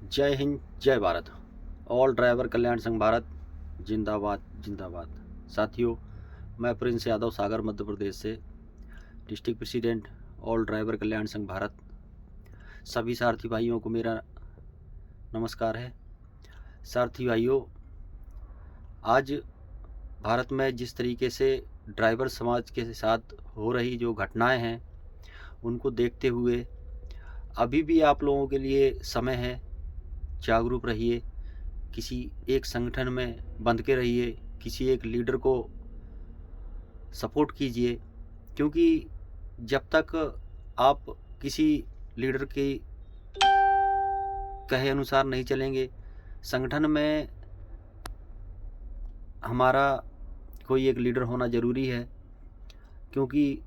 जय हिंद जय Bharat. All driver कल्याण संघ भारत जिंदाबाद जिंदाबाद। साथियों, मैं प्रिंस यादव सागर मध्य प्रदेश से डिस्ट्रिक्ट प्रेसिडेंट ऑल ड्राइवर कल्याण संघ भारत। सभी सारथी भाइयों को मेरा नमस्कार है। सारथी भाइयों, आज भारत में जिस तरीके से ड्राइवर समाज के साथ हो रही जो घटनाएं हैं उनको देखते हुए अभी भी आप लोगों के लिए समय है। जागरूक रहिए, किसी एक संगठन में बंध के रहिए, किसी एक लीडर को सपोर्ट कीजिए, क्योंकि जब तक आप किसी लीडर के कहे अनुसार नहीं चलेंगे, संगठन में हमारा कोई एक लीडर होना ज़रूरी है। क्योंकि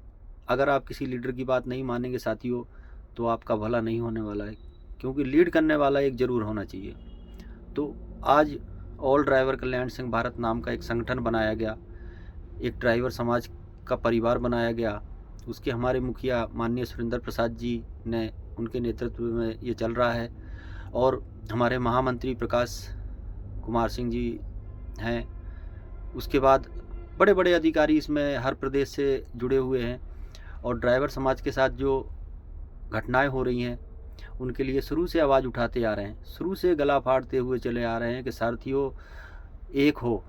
अगर आप किसी लीडर की बात नहीं मानेंगे साथियों, तो आपका भला नहीं होने वाला है, क्योंकि लीड करने वाला एक ज़रूर होना चाहिए। तो आज ऑल ड्राइवर कल्याण संघ भारत नाम का एक संगठन बनाया गया, एक ड्राइवर समाज का परिवार बनाया गया। उसके हमारे मुखिया माननीय सुरेंद्र प्रसाद जी ने, उनके नेतृत्व में ये चल रहा है। और हमारे महामंत्री प्रकाश कुमार सिंह जी हैं। उसके बाद बड़े बड़े अधिकारी इसमें हर प्रदेश से जुड़े हुए हैं। और ड्राइवर समाज के साथ जो घटनाएं हो रही हैं उनके लिए शुरू से आवाज़ उठाते आ रहे हैं, शुरू से गला फाड़ते हुए चले आ रहे हैं कि सारथियों एक हो।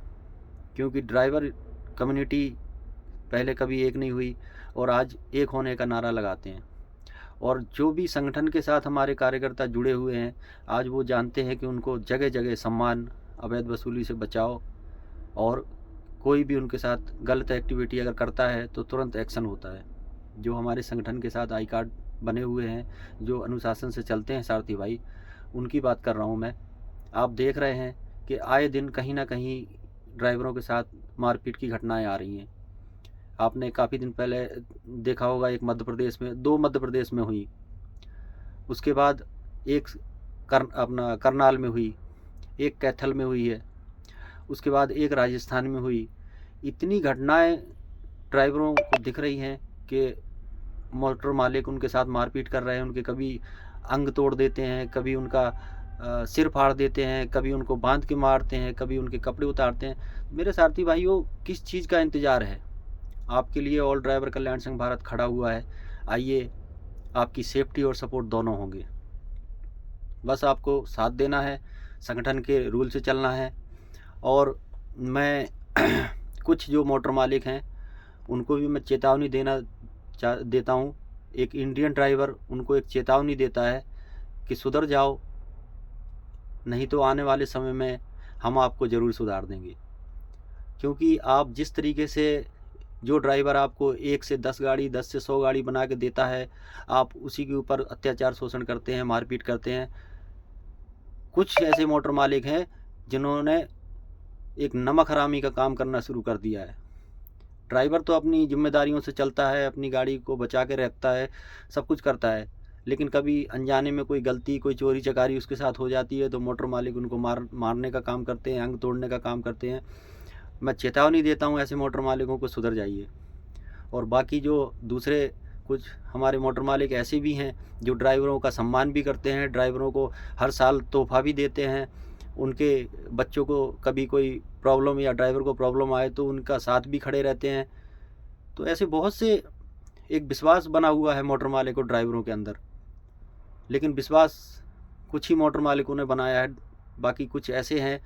क्योंकि ड्राइवर कम्युनिटी पहले कभी एक नहीं हुई और आज एक होने का नारा लगाते हैं। और जो भी संगठन के साथ हमारे कार्यकर्ता जुड़े हुए हैं, आज वो जानते हैं कि उनको जगह जगह सम्मान, अवैध वसूली से बचाओ, और कोई भी उनके साथ गलत एक्टिविटी अगर करता है तो तुरंत एक्शन होता है। जो हमारे संगठन के साथ आई कार्ड बने हुए हैं, जो अनुशासन से चलते हैं सारथी भाई, उनकी बात कर रहा हूँ मैं। आप देख रहे हैं कि आए दिन कहीं ना कहीं ड्राइवरों के साथ मारपीट की घटनाएं आ रही हैं। आपने काफ़ी दिन पहले देखा होगा, एक मध्य प्रदेश में, दो मध्य प्रदेश में हुई, उसके बाद एक अपना करनाल में हुई, एक कैथल में हुई है, उसके बाद एक राजस्थान में हुई। इतनी घटनाएं ड्राइवरों को दिख रही हैं कि मोटर मालिक उनके साथ मारपीट कर रहे हैं, उनके कभी अंग तोड़ देते हैं, कभी उनका सिर फाड़ देते हैं, कभी उनको बांध के मारते हैं, कभी उनके कपड़े उतारते हैं। मेरे सारथी भाइयों, किस चीज़ का इंतज़ार है? आपके लिए ऑल ड्राइवर कल्याण संघ भारत खड़ा हुआ है। आइए, आपकी सेफ्टी और सपोर्ट दोनों होंगे। बस आपको साथ देना है, संगठन के रूल से चलना है। और मैं कुछ जो मोटर मालिक हैं उनको भी मैं चेतावनी देता हूँ। एक इंडियन ड्राइवर उनको एक चेतावनी देता है कि सुधर जाओ, नहीं तो आने वाले समय में हम आपको ज़रूर सुधार देंगे। क्योंकि आप जिस तरीके से, जो ड्राइवर आपको 1 से 10 गाड़ी, 10 से 100 गाड़ी बना के देता है, आप उसी के ऊपर अत्याचार शोषण करते हैं, मारपीट करते हैं। कुछ ऐसे मोटर मालिक हैं जिन्होंने एक नमक हरामी का काम करना शुरू कर दिया है। ड्राइवर तो अपनी जिम्मेदारियों से चलता है, अपनी गाड़ी को बचा के रखता है, सब कुछ करता है, लेकिन कभी अनजाने में कोई गलती, कोई चोरी चकारी उसके साथ हो जाती है तो मोटर मालिक उनको मारने का काम करते हैं, अंग तोड़ने का काम करते हैं। मैं चेतावनी देता हूँ ऐसे मोटर मालिकों को, सुधर जाइए। और बाकी जो दूसरे कुछ हमारे मोटर मालिक ऐसे भी हैं जो ड्राइवरों का सम्मान भी करते हैं, ड्राइवरों को हर साल तोहफा भी देते हैं, उनके बच्चों को कभी कोई प्रॉब्लम या ड्राइवर को प्रॉब्लम आए तो उनका साथ भी खड़े रहते हैं। तो ऐसे बहुत से, एक विश्वास बना हुआ है मोटर मालिक और ड्राइवरों के अंदर। लेकिन विश्वास कुछ ही मोटर मालिकों ने बनाया है, बाकी कुछ ऐसे हैं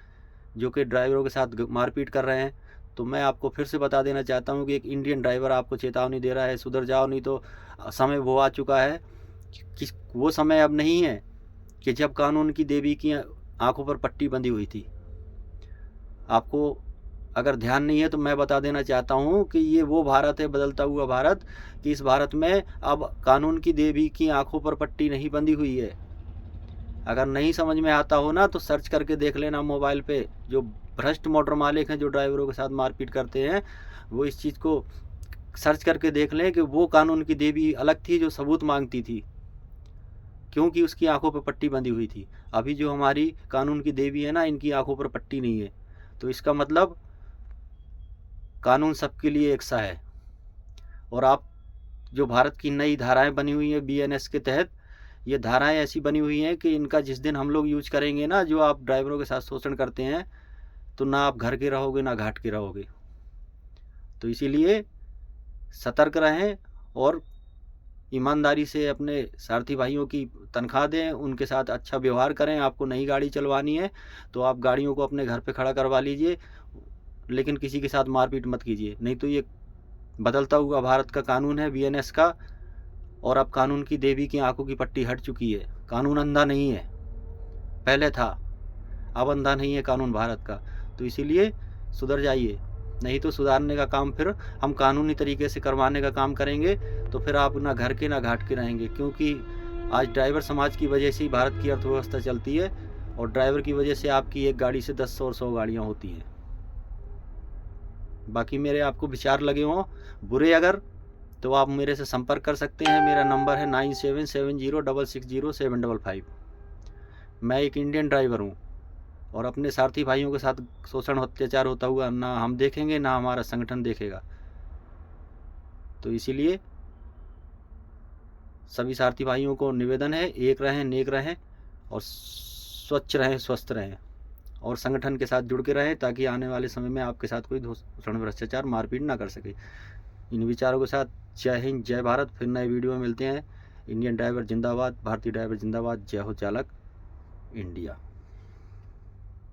जो कि ड्राइवरों के साथ मारपीट कर रहे हैं। तो मैं आपको फिर से बता देना चाहता हूं कि एक इंडियन ड्राइवर आपको चेतावनी दे रहा है, सुधर जाओ, नहीं तो समय वो आ चुका है कि वो समय अब नहीं है कि जब कानून की देवी की आंखों पर पट्टी बंधी हुई थी। आपको अगर ध्यान नहीं है तो मैं बता देना चाहता हूं कि ये वो भारत है, बदलता हुआ भारत, कि इस भारत में अब कानून की देवी की आंखों पर पट्टी नहीं बंधी हुई है। अगर नहीं समझ में आता हो ना तो सर्च करके देख लेना मोबाइल पे। जो भ्रष्ट मोटर मालिक हैं जो ड्राइवरों के साथ मारपीट करते हैं, वो इस चीज़ को सर्च करके देख लें कि वो कानून की देवी अलग थी जो सबूत मांगती थी, क्योंकि उसकी आंखों पर पट्टी बंधी हुई थी। अभी जो हमारी कानून की देवी है ना, इनकी आंखों पर पट्टी नहीं है। तो इसका मतलब कानून सबके लिए एक सा है। और आप जो भारत की नई धाराएं बनी हुई है BNS के तहत, ये धाराएं ऐसी बनी हुई हैं कि इनका जिस दिन हम लोग यूज करेंगे ना, जो आप ड्राइवरों के साथ शोषण करते हैं, तो ना आप घर के रहोगे ना घाट के रहोगे। तो इसीलिए सतर्क रहें और ईमानदारी से अपने सारथी भाइयों की तनख्वाह दें, उनके साथ अच्छा व्यवहार करें। आपको नई गाड़ी चलवानी है तो आप गाड़ियों को अपने घर पे खड़ा करवा लीजिए, लेकिन किसी के साथ मारपीट मत कीजिए। नहीं तो ये बदलता हुआ भारत का कानून है BNS का, और अब कानून की देवी की आंखों की पट्टी हट चुकी है। कानून अंधा नहीं है, पहले था, अब अंधा नहीं है कानून भारत का। तो इसीलिए सुधर जाइए, नहीं तो सुधारने का काम फिर हम कानूनी तरीके से करवाने का काम करेंगे, तो फिर आप ना घर के ना घाट के रहेंगे। क्योंकि आज ड्राइवर समाज की वजह से ही भारत की अर्थव्यवस्था चलती है, और ड्राइवर की वजह से आपकी एक गाड़ी से 10 और 100 गाड़ियाँ होती हैं। बाकी मेरे आपको विचार लगे हों बुरे अगर, तो आप मेरे से संपर्क कर सकते हैं। मेरा नंबर है 9770660755। मैं एक इंडियन ड्राइवर हूँ, और अपने सारथी भाइयों के साथ शोषण अत्याचार होता हुआ ना हम देखेंगे, ना हमारा संगठन देखेगा। तो इसीलिए सभी सारथी भाइयों को निवेदन है, एक रहें, नेक रहें, और स्वच्छ रहें, स्वस्थ रहें, और संगठन के साथ जुड़ के रहें, ताकि आने वाले समय में आपके साथ कोई शोषण भ्रष्टाचार मारपीट ना कर सके। इन विचारों के साथ जय हिंद, जय भारत। फिर नए वीडियो में मिलते हैं। इंडियन ड्राइवर जिंदाबाद, भारतीय ड्राइवर जिंदाबाद। जय हो चालक इंडिया।